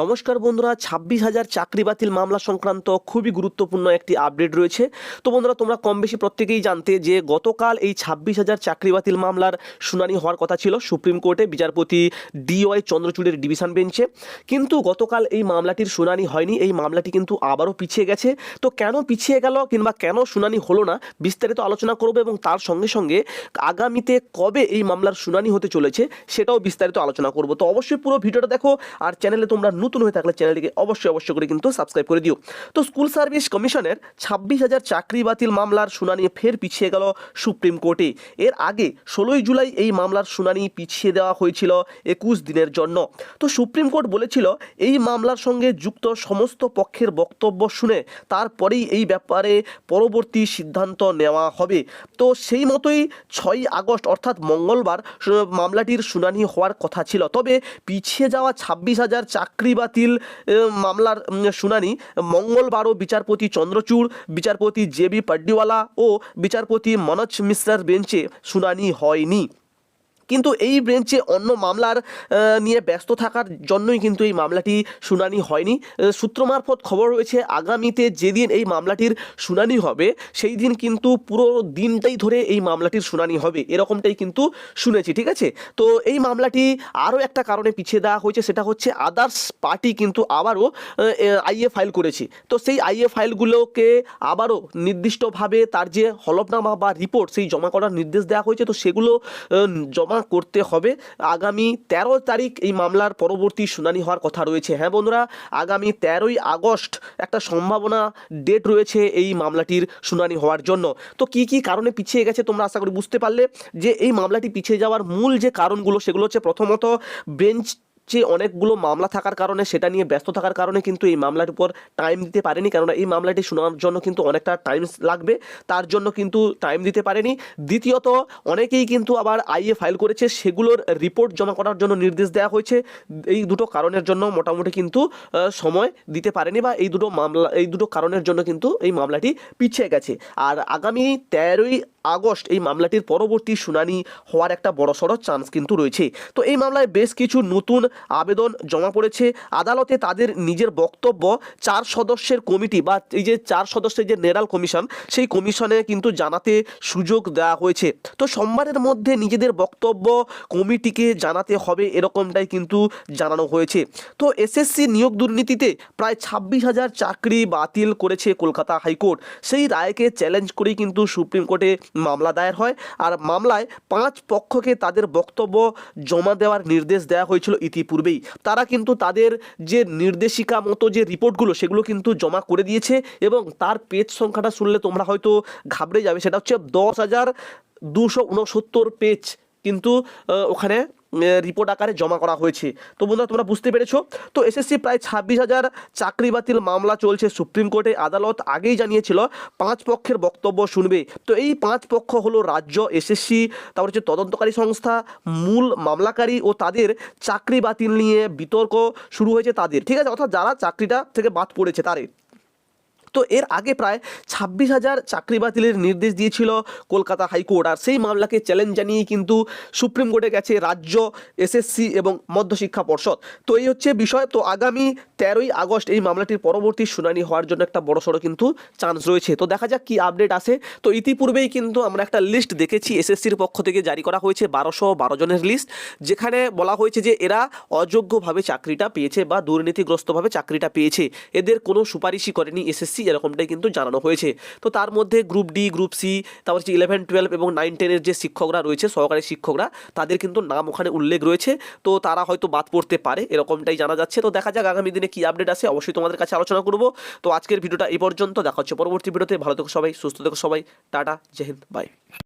নমস্কার বন্ধুরা, 26,000 চাকরি বাতিল মামলা সংক্রান্ত খুবই গুরুত্বপূর্ণ একটি আপডেট রয়েছে। তো বন্ধুরা, তোমরা কম বেশি প্রত্যেকেই জানতে যে গতকাল এই 26,000 চাকরি বাতিল মামলার শুনানি হওয়ার কথা ছিল সুপ্রিম কোর্টে বিচারপতি DY চন্দ্রচূড়ের ডিভিশন বেঞ্চে। কিন্তু গতকাল এই মামলাটির শুনানি হয়নি, এই মামলাটি কিন্তু আবারও পিছিয়ে গেছে। তো কেন পিছিয়ে গেল কিংবা কেন শুনানি হলো না, বিস্তারিত আলোচনা করব এবং তার সঙ্গে সঙ্গে আগামীতে কবে এই মামলার শুনানি হতে চলেছে সেটাও বিস্তারিত আলোচনা করব। তো অবশ্যই পুরো ভিডিওটা দেখো, আর চ্যানেলে তোমরা নতুন হয়ে থাকলে চ্যানেলটিকে অবশ্যই করে কিন্তু সাবস্ক্রাইব করে দিও। তো স্কুল সার্ভিস কমিশনের 26,000 চাকরি বাতিল মামলার শুনানি ফের পিছিয়ে গেল সুপ্রিম কোর্টে। এর আগে 16ই জুলাই এই মামলার শুনানি পিছিয়ে দেওয়া হয়েছিল 21 দিনের জন্য। তো সুপ্রিম কোর্ট বলেছিল এই মামলার সঙ্গে যুক্ত সমস্ত পক্ষের বক্তব্য শুনে তারপরেই এই ব্যাপারে পরবর্তী সিদ্ধান্ত নেওয়া হবে। তো সেই মতোই 6ই আগস্ট অর্থাৎ মঙ্গলবার মামলাটির শুনানি হওয়ার কথা ছিল। তবে পিছিয়ে যাওয়া 26,000 চাকরি বাতিল মামলার শুনানি মঙ্গলবারও বিচারপতি চন্দ্রচূড়, বিচারপতি JB পাড্ডিওয়ালা ও বিচারপতি মনোজ মিশ্রার বেঞ্চে শুনানি হয়নি। কিন্তু এই বেঞ্চে অন্য মামলার নিয়ে ব্যস্ত থাকার জন্যই কিন্তু এই মামলাটি শুনানি হয়নি। সূত্র মারফত খবর রয়েছে আগামীতে যেদিন এই মামলাটির শুনানি হবে সেই দিন কিন্তু পুরো দিনটাই ধরে এই মামলাটির শুনানি হবে, এরকমটাই কিন্তু শুনেছি। ঠিক আছে, তো এই মামলাটি আরও একটা কারণে পিছিয়ে দেওয়া হয়েছে, সেটা হচ্ছে আদার্স পার্টি কিন্তু আবারও IA ফাইল করেছে। তো সেই IA ফাইলগুলোকে আবারও নির্দিষ্টভাবে তার যে হলফনামা বা রিপোর্ট সেই জমা করার নির্দেশ দেওয়া হয়েছে। তো সেগুলো জমা করতে হবে। আগামী 13 তারিখ এই মামলার পরবর্তী শুনানি হওয়ার কথা রয়েছে। হ্যাঁ বন্ধুরা, আগামী 13ই আগস্ট একটা সম্ভাবনা ডেট রয়েছে এই মামলাটির শুনানি হওয়ার জন্য। তো কি কি কারণে পিছিয়ে গেছে তোমরা আশা করি বুঝতে পারলে। যে এই মামলাটি পিছিয়ে যাওয়ার মূল যে কারণগুলো সেগুলো হচ্ছে প্রথমত বেঞ্চ যে অনেকগুলো মামলা থাকার কারণে সেটা নিয়ে ব্যস্ত থাকার কারণে কিন্তু এই মামলার উপর টাইম দিতে পারেনি, কারণ এই মামলাটি শোনার জন্য কিন্তু অনেকটা টাইম লাগবে, তার জন্য কিন্তু টাইম দিতে পারেনি। দ্বিতীয়ত অনেকেই কিন্তু আবার IA ফাইল করেছে, সেগুলোর রিপোর্ট জমা করার জন্য নির্দেশ দেওয়া হয়েছে। এই দুটো কারণের জন্য মোটামুটি কিন্তু সময় দিতে পারেনি, বা এই দুটো কারণের জন্য কিন্তু এই মামলাটি পিছিয়ে গেছে। আর আগামী 13ই আগস্ট এই মামলাটির পরবর্তী শুনানি হওয়ার একটা বড়সড় চান্স কিন্তু রয়েছে। তো এই মামলায় বেশ কিছু নতুন আবেদন জমা পড়েছে আদালতে। তাদের নিজের বক্তব্য 4 সদস্যের কমিটি বা এই যে 4 সদস্যের যে নেডাল কমিশন সেই কমিশনে কিন্তু জানাতে সুযোগ দেওয়া হয়েছে। তো সোমবারের মধ্যে নিজেদের বক্তব্য কমিটিকে জানাতে হবে, এরকমটাই কিন্তু জানানো হয়েছে। তো SSC নিয়োগ দুর্নীতিতে প্রায় 26,000 চাকরি বাতিল করেছে কলকাতা হাইকোর্ট। সেই রায়কে চ্যালেঞ্জ করেই কিন্তু সুপ্রিম কোর্টে মামলা দায়ের হয়। আর মামলায় 5 পক্ষকে তাদের বক্তব্য জমা দেওয়ার নির্দেশ দেওয়া হয়েছিল ইতিপূর্বেই। তারা কিন্তু তাদের যে নির্দেশিকা মতো যে রিপোর্টগুলো সেগুলো কিন্তু জমা করে দিয়েছে, এবং তার পেজ সংখ্যাটা শুনলে তোমরা হয়তো ঘাবড়ে যাবে। সেটা হচ্ছে 10,269 পেজ কিন্তু ওখানে রিপোর্ট আকারে জমা করা হয়েছে। তো বন্ধুরা, তোমরা বুঝতে পেরেছো। তো SSC প্রায় 26,000 চাকরি বাতিল মামলা চলছে সুপ্রিম কোর্টে। আদালত আগেই জানিয়েছিল 5 পক্ষের বক্তব্য শুনবে। তো এই 5 পক্ষ হলো রাজ্য, SSC, তারপর হচ্ছে তদন্তকারী সংস্থা, মূল মামলাকারী ও তাদের চাকরি বাতিল নিয়ে বিতর্ক শুরু হয়েছে তাদের। ঠিক আছে, অর্থাৎ যারা চাকরিটা থেকে বাদ পড়েছে তাদের। তো এর আগে প্রায় 26,000 চাকরি বাতিলের নির্দেশ দিয়েছিল কলকাতা হাইকোর্ট। আর সেই মামলাকে চ্যালেঞ্জ জানিয়েই কিন্তু সুপ্রিম কোর্টে গেছে রাজ্য, SSC এবং মধ্যশিক্ষা পর্ষদ। তো এই হচ্ছে বিষয়। তো আগামী 13ই আগস্ট এই মামলাটির পরবর্তী শুনানি হওয়ার জন্য একটা বড়সড় কিন্তু চান্স রয়েছে। তো দেখা যাক কি আপডেট আসে। তো ইতিপূর্বেই কিন্তু আমরা একটা লিস্ট দেখেছি, SSCর পক্ষ থেকে জারি করা হয়েছে 1212 জনের লিস্ট, যেখানে বলা হয়েছে যে এরা অযোগ্যভাবে চাকরিটা পেয়েছে বা দুর্নীতিগ্রস্তভাবে চাকরিটা পেয়েছে, এদের কোনো সুপারিশই করেনি SSC, এরকমটাই কিন্তু জানানো হয়েছে। তো তার মধ্যে গ্রুপ D, গ্রুপ C, তারপর হচ্ছে 11, 12 এবং 9, 10 এর যে শিক্ষকরা রয়েছে, সহকারী শিক্ষকরা, তাদের কিন্তু নাম ওখানে উল্লেখ রয়েছে। তো তারা হয়তো বাদ পড়তে পারে, এরকমটাই জানা যাচ্ছে। তো দেখা যাক আগামী দিনে কি আপডেট আসে, অবশ্যই তোমাদের কাছে আলোচনা করব। তো আজকের ভিডিওটা এই পর্যন্ত, দেখা হচ্ছে পরবর্তী ভিডিওতে। ভালো থেকো সবাই, সুস্থ থেকো সবাই, টাটা, জয় হিন্দ, বাই।